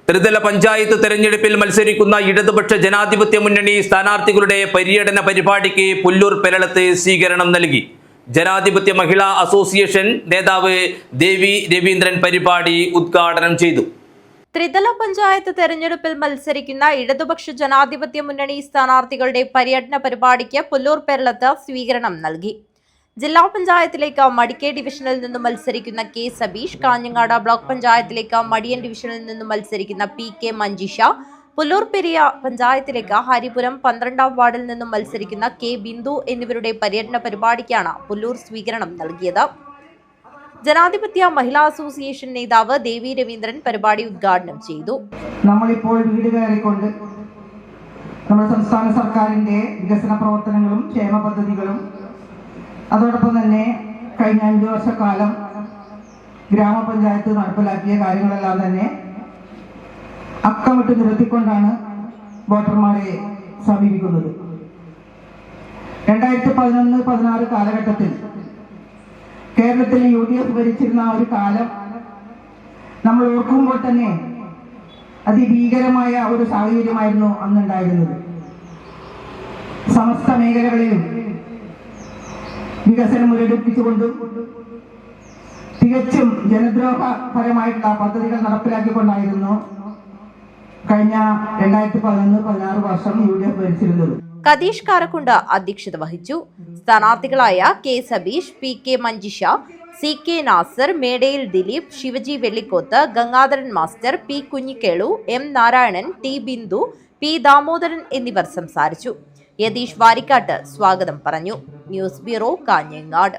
ത്രിതല പഞ്ചായത്ത് തെരഞ്ഞെടുപ്പിൽ മത്സരിക്കുന്ന ഇടതുപക്ഷ ജനാധിപത്യ മുന്നണി സ്ഥാനാർത്ഥികളുടെ പര്യടന പരിപാടിക്ക് പുല്ലൂർ പെരളത്ത് സ്വീകരണം നൽകി. ജനാധിപത്യ മഹിളാ അസോസിയേഷൻ നേതാവ് ദേവി രവീന്ദ്രൻ പരിപാടി ഉദ്ഘാടനം ചെയ്തു. ത്രിതല പഞ്ചായത്ത് തെരഞ്ഞെടുപ്പിൽ മത്സരിക്കുന്ന ഇടതുപക്ഷ ജനാധിപത്യ മുന്നണി സ്ഥാനാർത്ഥികളുടെ പര്യടന പരിപാടിക്ക് പുല്ലൂർ പെരളത്ത് സ്വീകരണം നൽകി. ജില്ലാ പഞ്ചായത്തിലേക്ക് മടിക്കൈ ഡിവിഷനിൽ നിന്നും മത്സരിക്കുന്ന കെ സബീഷ്, കാഞ്ഞങ്ങാട് ബ്ലോക്ക് പഞ്ചായത്തിലേക്ക് മടിയൻ ഡിവിഷനിൽ നിന്നും മത്സരിക്കുന്ന PK മഞ്ജിഷ, പുല്ലൂർ പെരിയ പഞ്ചായത്തിലേക്ക് ഹരിപുരം 12ാം വാർഡിൽ നിന്നും മത്സരിക്കുന്ന K ബിന്ദു എന്നിവരുടെ പര്യടന പരിപാടിക്കാണ് പുല്ലൂർ സ്വീകരണം നൽകിയത്. ജനാധിപത്യ മഹിളാ അസോസിയേഷൻ നേതാവ് ദേവി രവീന്ദ്രൻ പരിപാടി ഉദ്ഘാടനം ചെയ്തു. നമ്മളിപ്പോൾ വീട് കയറിക്കൊണ്ട് നമ്മുടെ സംസ്ഥാന സർക്കാരിന്റെ വികസന പ്രവർത്തനങ്ങളും ക്ഷേമ പദ്ധതികളും അതോടൊപ്പം തന്നെ കഴിഞ്ഞ 5 വർഷക്കാലം ഗ്രാമപഞ്ചായത്ത് നടപ്പിലാക്കിയ കാര്യങ്ങളെല്ലാം തന്നെ അക്കമിട്ട് നിരത്തിക്കൊണ്ടാണ് വോട്ടർമാരെ സമീപിക്കുന്നത്. 2011-16 കാലഘട്ടത്തിൽ കേരളത്തിൽ UDF ഭരിച്ചിരുന്ന ആ ഒരു കാലം നമ്മൾ ഓർക്കുമ്പോൾ തന്നെ അതിഭീകരമായ ഒരു സാഹചര്യമായിരുന്നു അന്നുണ്ടായിരുന്നത്. സമസ്ത മേഖലകളെയും വികസനം മുരടിപ്പിച്ചുകൊണ്ടും തികച്ചും ജനദ്രോഹപരമായിട്ടുള്ള പദ്ധതികൾ നടപ്പിലാക്കിക്കൊണ്ടായിരുന്നു കഴിഞ്ഞ 2011-16 വർഷം UDF ഭരിച്ചിരുന്നത്. കതീഷ് കാരക്കുണ്ട് അധ്യക്ഷത വഹിച്ചു. സ്ഥാനാർത്ഥികളായ K Sabeesh, PK Manjisha, CK Nasar, മേടയിൽ Dileep, Shivaji Vellikoth, Gangadharan master, P Kunhikelu, M Narayanan, T Bindu, P Damodaran എന്നിവർ സംസാരിച്ചു. യതീഷ് വാരിക്കാട്ട് സ്വാഗതം പറഞ്ഞു. News bureau, Kanhangad.